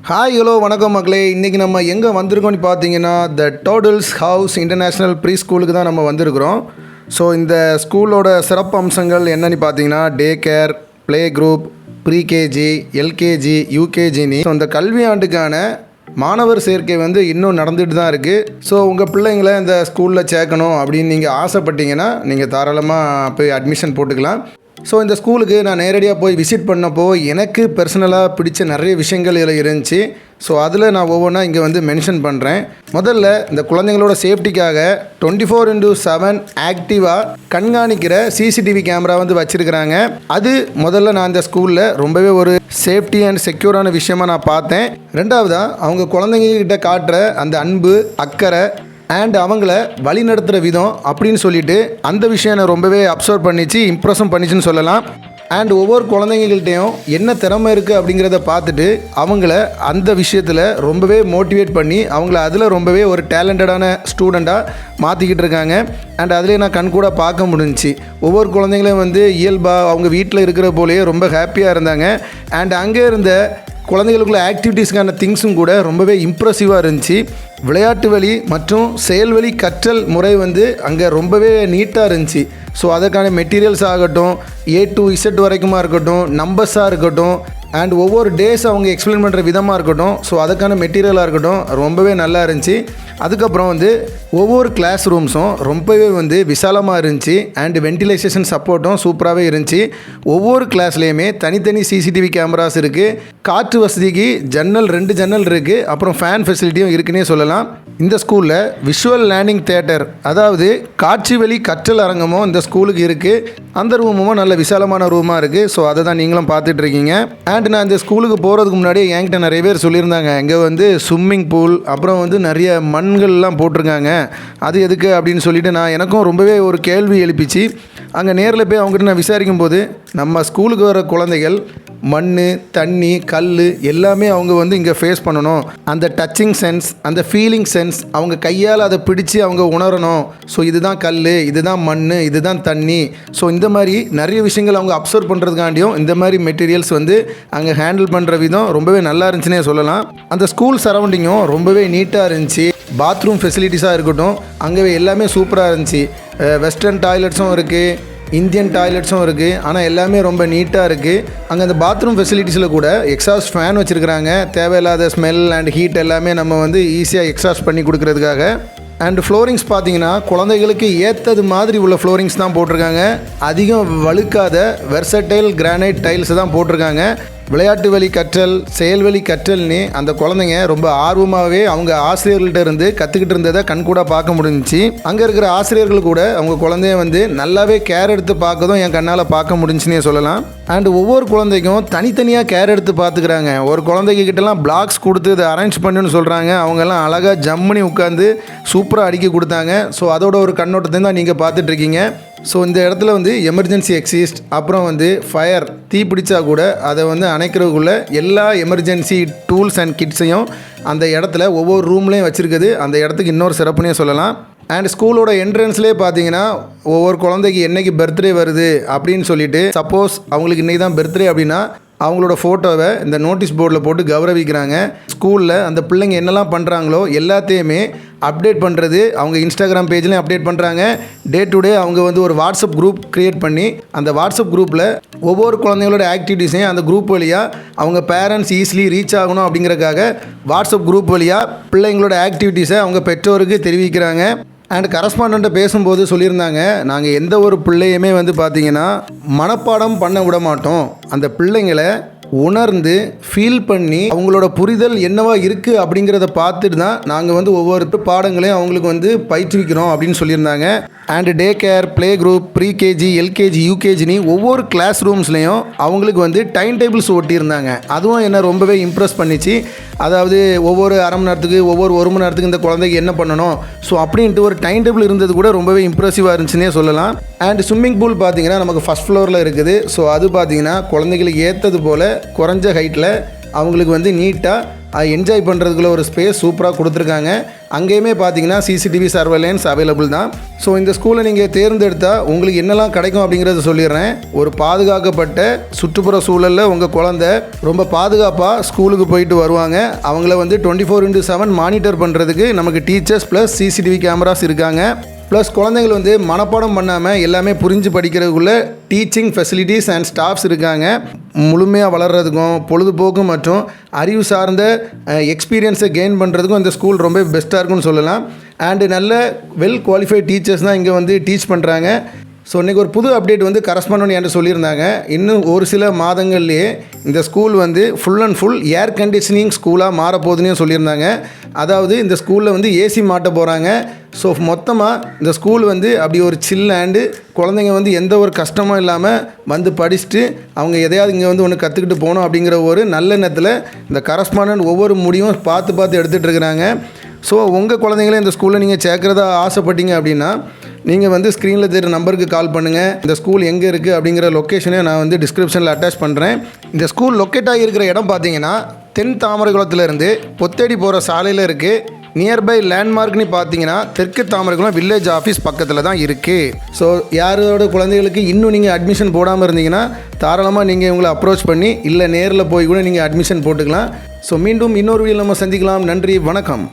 Hi hello வணக்கம் மக்களே. இன்றைக்கி நம்ம எங்கே வந்திருக்கோம்னு பார்த்தீங்கன்னா த டோடல்ஸ் ஹவுஸ் இன்டர்நேஷ்னல் ப்ரீ ஸ்கூலுக்கு தான் நம்ம வந்திருக்கிறோம். ஸோ இந்த ஸ்கூலோட சிறப்பு அம்சங்கள் என்னென்னு பார்த்தீங்கன்னா day care, play group, pre KG, LKG, யூகேஜின்னு ஸோ இந்த கல்வி ஆண்டுக்கான மாணவர் சேர்க்கை இன்னும் நடந்துகிட்டு தான் இருக்குது. ஸோ உங்கள் பிள்ளைங்களை இந்த ஸ்கூலில் சேர்க்கணும் அப்படின்னு நீங்கள் ஆசைப்பட்டீங்கன்னா நீங்கள் தாராளமாக போய் அட்மிஷன் போட்டுக்கலாம். ஸோ இந்த ஸ்கூலுக்கு நான் நேரடியாக போய் விசிட் பண்ணப்போ எனக்கு பர்சனலாக பிடிச்ச நிறைய விஷயங்கள் இதில் இருந்துச்சு. ஸோ அதில் நான் ஒவ்வொன்றா இங்கே மென்ஷன் பண்ணுறேன். முதல்ல இந்த குழந்தைங்களோட சேஃப்டிக்காக 24/7 ஆக்டிவாக கண்காணிக்கிற சிசிடிவி கேமரா வச்சுருக்கிறாங்க. அது முதல்ல நான் இந்த ஸ்கூலில் ரொம்பவே ஒரு சேஃப்டி அண்ட் செக்யூரான விஷயமாக நான் பார்த்தேன். ரெண்டாவதாக அவங்க குழந்தைங்கக்கிட்ட காட்டுற அந்த அன்பு, அக்கறை அண்ட் அவங்கள வழி நடத்துகிற விதம் அப்படின்னு சொல்லிட்டு அந்த விஷயம் நான் ரொம்பவே அப்சர்வ் பண்ணிச்சு, இம்ப்ரெஸும் பண்ணிச்சுன்னு சொல்லலாம். அண்ட் ஒவ்வொரு குழந்தைங்கள்ட்டையும் என்ன திறமை இருக்குது அப்படிங்கிறத பார்த்துட்டு அவங்கள அந்த விஷயத்தில் ரொம்பவே மோட்டிவேட் பண்ணி அவங்கள அதில் ரொம்பவே ஒரு டேலண்டடான ஸ்டூடெண்ட்டாக மாற்றிக்கிட்டு இருக்காங்க. அண்ட் அதிலே நான் கண்கூட பார்க்க முடிஞ்சிச்சு. ஒவ்வொரு குழந்தைங்களும் இயல்பாக அவங்க வீட்டில் இருக்கிற போலேயே ரொம்ப ஹாப்பியாக இருந்தாங்க. அண்ட் அங்கே இருந்த குழந்தைகளுக்குள்ள ஆக்டிவிட்டீஸ்க்கான திங்ஸும் கூட ரொம்பவே இம்ப்ரெசிவாக இருந்துச்சு. விளையாட்டு வழி மற்றும் செயல்வழி கற்றல் முறை அங்கே ரொம்பவே நீட்டாக இருந்துச்சு. ஸோ அதற்கான மெட்டீரியல்ஸ் ஆகட்டும், A to Z வரைக்குமா இருக்கட்டும், நம்பர்ஸாக இருக்கட்டும், அண்ட் ஒவ்வொரு டேஸ் அவங்க எக்ஸ்பிளைன் பண்ணுற விதமாக இருக்கட்டும், ஸோ அதுக்கான மெட்டீரியலாக இருக்கட்டும், ரொம்பவே நல்லா இருந்துச்சு. அதுக்கப்புறம் ஒவ்வொரு கிளாஸ் ரூம்ஸும் ரொம்பவே விசாலமாக இருந்துச்சு. அண்ட் வென்டிலேஷன் சப்போர்ட்டும் சூப்பராகவே இருந்துச்சு. ஒவ்வொரு கிளாஸ்லேயுமே தனித்தனி சிசிடிவி கேமராஸ் இருக்குது. காற்று வசதிக்கு ஜன்னல் 2 ஜன்னல் இருக்குது. அப்புறம் ஃபேன் ஃபெசிலிட்டியும் இருக்குன்னே சொல்லலாம். இந்த ஸ்கூலில் விஷுவல் லேர்னிங் தியேட்டர், அதாவது காட்சி வழி கற்றல் அரங்கமும் இந்த ஸ்கூலுக்கு இருக்குது. அந்த ரூமும் நல்ல விசாலமான ரூமாக இருக்குது. ஸோ அதை தான் நீங்களும் பார்த்துட்ருக்கீங்க. அண்ட் நான் இந்த ஸ்கூலுக்கு போகிறதுக்கு முன்னாடி என்கிட்ட நிறைய பேர் சொல்லியிருந்தாங்க, இங்கே ஸ்விம்மிங் பூல், அப்புறம் நிறைய மண்கள்லாம் போட்டிருக்காங்க, அது எதுக்கு அப்படின்னு சொல்லிட்டு எனக்கும் ரொம்பவே ஒரு கேள்வி எழுப்பிச்சு. அங்கே நேரில் போய் அவங்ககிட்ட நான் விசாரிக்கும் போது நம்ம ஸ்கூலுக்கு வர குழந்தைகள் மண், தண்ணி, கல் எல்லாமே அவங்க இங்கே ஃபேஸ் பண்ணணும். அந்த டச்சிங் சென்ஸ், அந்த ஃபீலிங் சென்ஸ், அவங்க கையால் அதை பிடிச்சி அவங்க உணரணும். ஸோ இதுதான் கல், இதுதான் மண், இதுதான் தண்ணி. ஸோ இந்த மாதிரி நிறைய விஷயங்கள் அவங்க அப்சர்வ் பண்ணுறதுக்காண்டியும் இந்த மாதிரி மெட்டீரியல்ஸ் அங்கே ஹேண்டில் பண்ணுற விதம் ரொம்பவே நல்லா இருந்துச்சுன்னே சொல்லலாம். அந்த ஸ்கூல் சரௌண்டிங்கும் ரொம்பவே நீட்டாக இருந்துச்சு. பாத்ரூம் ஃபெசிலிட்டிஸாக இருக்கட்டும், அங்கே எல்லாமே சூப்பராக இருந்துச்சு. வெஸ்டர்ன் டாய்லெட்ஸும் இருக்குது, இந்தியன் டாய்லெட்ஸும் இருக்குது. ஆனால் எல்லாமே ரொம்ப நீட்டாக இருக்குது. அங்கே அந்த பாத்ரூம் ஃபெசிலிட்டிஸில் கூட எக்ஸாஸ்ட் ஃபேன் வச்சுருக்கிறாங்க. தேவையில்லாத ஸ்மெல் அண்ட் ஹீட் எல்லாமே நம்ம ஈஸியாக எக்ஸாஸ்ட் பண்ணி கொடுக்கறதுக்காக. அண்ட் ஃப்ளோரிங்ஸ் பார்த்தீங்கன்னா குழந்தைகளுக்கு ஏற்றது மாதிரி உள்ள ஃப்ளோரிங்ஸ் தான் போட்டிருக்காங்க. அதிகம் வழுக்காத வெர்சடைல் கிரானைட் டைல்ஸ் தான் போட்டிருக்காங்க. விளையாட்டு வழி கற்றல், செயல்வழி கற்றல்னு அந்த குழந்தைங்க ரொம்ப ஆர்வமாகவே அவங்க ஆசிரியர்கள்ட்ட இருந்து கற்றுக்கிட்டு இருந்ததை கண்கூட பார்க்க முடிஞ்சிச்சு. அங்கே இருக்கிற ஆசிரியர்கள் கூட அவங்க குழந்தைய நல்லாவே கேர் எடுத்து பார்க்கதும் என் கண்ணால் பார்க்க முடிஞ்சுன்னே சொல்லலாம். அண்ட் ஒவ்வொரு குழந்தைக்கும் தனித்தனியாக கேர் எடுத்து பார்த்துக்கிறாங்க. ஒரு குழந்தைகிட்டலாம் பிளாக்ஸ் கொடுத்து இதை அரேஞ்ச் பண்ணுன்னு சொல்கிறாங்க. அவங்கெல்லாம் அழகாக ஜம்முனி உட்காந்து சூப்பராக அடுக்கி கொடுத்தாங்க. ஸோ அதோட ஒரு கண்ணோட்டத்தை தான் நீங்கள் பார்த்துட்ருக்கீங்க. ஸோ இந்த இடத்துல எமர்ஜென்சி எக்ஸிஸ்ட், அப்புறம் ஃபயர், தீ பிடிச்சா கூட அதை அணைக்கிறதுக்குள்ள எல்லா எமர்ஜென்சி டூல்ஸ் அண்ட் கிட்ஸையும் அந்த இடத்துல ஒவ்வொரு ரூம்லேயும் வச்சுருக்குது. அந்த இடத்துக்கு இன்னொரு சிறப்புனே சொல்லலாம். அண்ட் ஸ்கூலோட என்ட்ரன்ஸ்லேயே பார்த்தீங்கன்னா ஒவ்வொரு குழந்தைக்கு என்றைக்கு பர்த்டே வருது அப்படின்னு சொல்லிட்டு, சப்போஸ் அவங்களுக்கு இன்றைக்கி தான் பர்த்டே அப்படின்னா அவங்களோட ஃபோட்டோவை இந்த நோட்டீஸ் போர்டில் போட்டு கௌரவிக்கிறாங்க. ஸ்கூலில் அந்த பிள்ளைங்க என்னெல்லாம் பண்ணுறாங்களோ எல்லாத்தையுமே அப்டேட் பண்ணுறது அவங்க இன்ஸ்டாகிராம் பேஜ்லேயும் அப்டேட் பண்ணுறாங்க. டே டு டே அவங்க ஒரு வாட்ஸ்அப் குரூப் க்ரியேட் பண்ணி அந்த வாட்ஸ்அப் குரூப்பில் ஒவ்வொரு குழந்தைங்களோட ஆக்டிவிட்டீஸையும் அந்த குரூப் வழியாக அவங்க பேரண்ட்ஸ் ஈஸிலி ரீச் ஆகணும் அப்படிங்கிறக்காக வாட்ஸ்அப் குரூப் வழியாக பிள்ளைங்களோட ஆக்டிவிட்டீஸை அவங்க பெற்றோருக்கு தெரிவிக்கிறாங்க. அண்ட் கரஸ்பாண்டண்ட்டை பேசும்போது சொல்லியிருந்தாங்க, நாங்கள் எந்த ஒரு பிள்ளையுமே பார்த்தீங்கன்னா மனப்பாடம் பண்ண விட மாட்டோம். அந்த பிள்ளைங்களை உணர்ந்து ஃபீல் பண்ணி அவங்களோட புரிதல் என்னவா இருக்குது அப்படிங்கிறத பார்த்துட்டு தான் நாங்கள் ஒவ்வொரு பாடங்களையும் அவங்களுக்கு பயிற்றுவிக்கிறோம் அப்படின்னு சொல்லியிருந்தாங்க. And day care, play group, pre KG, LKG, யூகேஜினி ஒவ்வொரு கிளாஸ் ரூம்ஸ்லேயும் அவங்களுக்கு டைம் டேபிள்ஸ் ஒட்டியிருந்தாங்க. அதுவும் என்னை ரொம்பவே இம்ப்ரெஸ் பண்ணிச்சு. அதாவது ஒவ்வொரு அரை மணி நேரத்துக்கு, ஒவ்வொரு 1 மணி நேரத்துக்கு இந்த குழந்தைக்கு என்ன பண்ணணும், ஸோ அப்படின்ட்டு ஒரு டைம் டேபிள் இருந்தது கூட ரொம்பவே இம்ப்ரெசிவாக இருந்துச்சுன்னே சொல்லலாம். அண்ட் ஸ்விம்மிங் பூல் பார்த்தீங்கன்னா நமக்கு ஃபஸ்ட் ஃப்ளோரில் இருக்குது. ஸோ அது பார்த்தீங்கன்னா குழந்தைகளுக்கு ஏற்றது போல் குறைஞ்ச ஹைட்டில் அவங்களுக்கு நீட்டாக என்ஜாய் பண்ணுறதுக்குள்ள ஒரு ஸ்பேஸ் சூப்பராக கொடுத்துருக்காங்க. அங்கேயுமே பார்த்தீங்கன்னா சிசிடிவி சர்வேலன்ஸ் அவைலபிள் தான். ஸோ இந்த ஸ்கூலை நீங்கள் தேர்ந்தெடுத்தால் உங்களுக்கு என்னெல்லாம் கிடைக்கும் அப்படிங்கிறத சொல்லிடுறேன். ஒரு பாதுகாக்கப்பட்ட சுற்றுப்புற சூழலில் உங்கள் குழந்தை ரொம்ப பாதுகாப்பாக ஸ்கூலுக்கு போயிட்டு வருவாங்க. அவங்கள வந்து 24/7 மானிட்டர் பண்ணுறதுக்கு நமக்கு டீச்சர்ஸ் ப்ளஸ் சிசிடிவி கேமராஸ் இருக்காங்க. ப்ளஸ் குழந்தைகள் வந்து மனப்பாடம் பண்ணாமல் எல்லாமே புரிஞ்சு படிக்கிறதுக்குள்ள டீச்சிங் ஃபெசிலிட்டிஸ் அண்ட் ஸ்டாஃப்ஸ் இருக்காங்க. முழுமையாக வளர்கிறதுக்கும் பொழுதுபோக்கு மற்றும் அறிவு சார்ந்த எக்ஸ்பீரியன்ஸை கெயின் பண்ணுறதுக்கும் இந்த ஸ்கூல் ரொம்ப பெஸ்ட்டாக இருக்குன்னு சொல்லலாம். அண்டு நல்ல வெல் குவாலிஃபைட் டீச்சர்ஸ் தான் இங்கே வந்து டீச் பண்ணுறாங்க. ஸோ இன்றைக்கி ஒரு புது அப்டேட் வந்து கரஸ்பாண்டன்ட் என்கிட்ட சொல்லியிருந்தாங்க. இன்னும் ஒரு சில மாதங்கள்லேயே இந்த ஸ்கூல் வந்து full and full air conditioning ஸ்கூலாக மாறப்போகுதுன்னு சொல்லியிருந்தாங்க. அதாவது இந்த ஸ்கூலில் வந்து ஏசி மாட்ட போகிறாங்க. ஸோ மொத்தமாக இந்த ஸ்கூல் வந்து அப்படி ஒரு சில் அண்டு குழந்தைங்க வந்து எந்த ஒரு கஷ்டமும் இல்லாமல் வந்து படிச்சுட்டு அவங்க எதையாவது இங்கே வந்து ஒன்று கற்றுக்கிட்டு போகணும் அப்படிங்கிற ஒரு நல்லெண்ணத்தில் இந்த கரஸ்பாண்டன்ட் ஒவ்வொரு முடிவும் பார்த்து எடுத்துகிட்டு இருக்கிறாங்க. ஸோ உங்கள் குழந்தைங்கள இந்த ஸ்கூலில் நீங்கள் சேர்க்குறதா ஆசைப்பட்டீங்க அப்படின்னா நீங்கள் வந்து ஸ்க்ரீனில் தெரிகிற நம்பருக்கு கால் பண்ணுங்கள். இந்த ஸ்கூல் எங்கே இருக்குது அப்படிங்கிற லொக்கேஷனை நான் வந்து டிஸ்கிரிப்ஷனில் அட்டாச் பண்ணுறேன். இந்த ஸ்கூல் லொக்கேட் ஆகியிருக்கிற இடம் பார்த்தீங்கன்னா தென் தாமரைக்குளத்துலேருந்து பொத்தேடி போகிற சாலையில் இருக்குது. நியர்பை லேண்ட்மார்க்னு பார்த்தீங்கன்னா தெற்கு தாமரைக்குளம் வில்லேஜ் ஆஃபீஸ் பக்கத்தில் தான் இருக்குது. ஸோ யாரோட குழந்தைகளுக்கு இன்னும் நீங்கள் அட்மிஷன் போடாமல் இருந்தீங்கன்னா தாராளமாக நீங்கள் இவங்களை அப்ரோச் பண்ணி இல்லை நேரில் போய் கூட நீங்கள் அட்மிஷன் போட்டுக்கலாம். ஸோ மீண்டும் இன்னொரு வீடியோவில் நம்ம சந்திக்கலாம். நன்றி, வணக்கம்.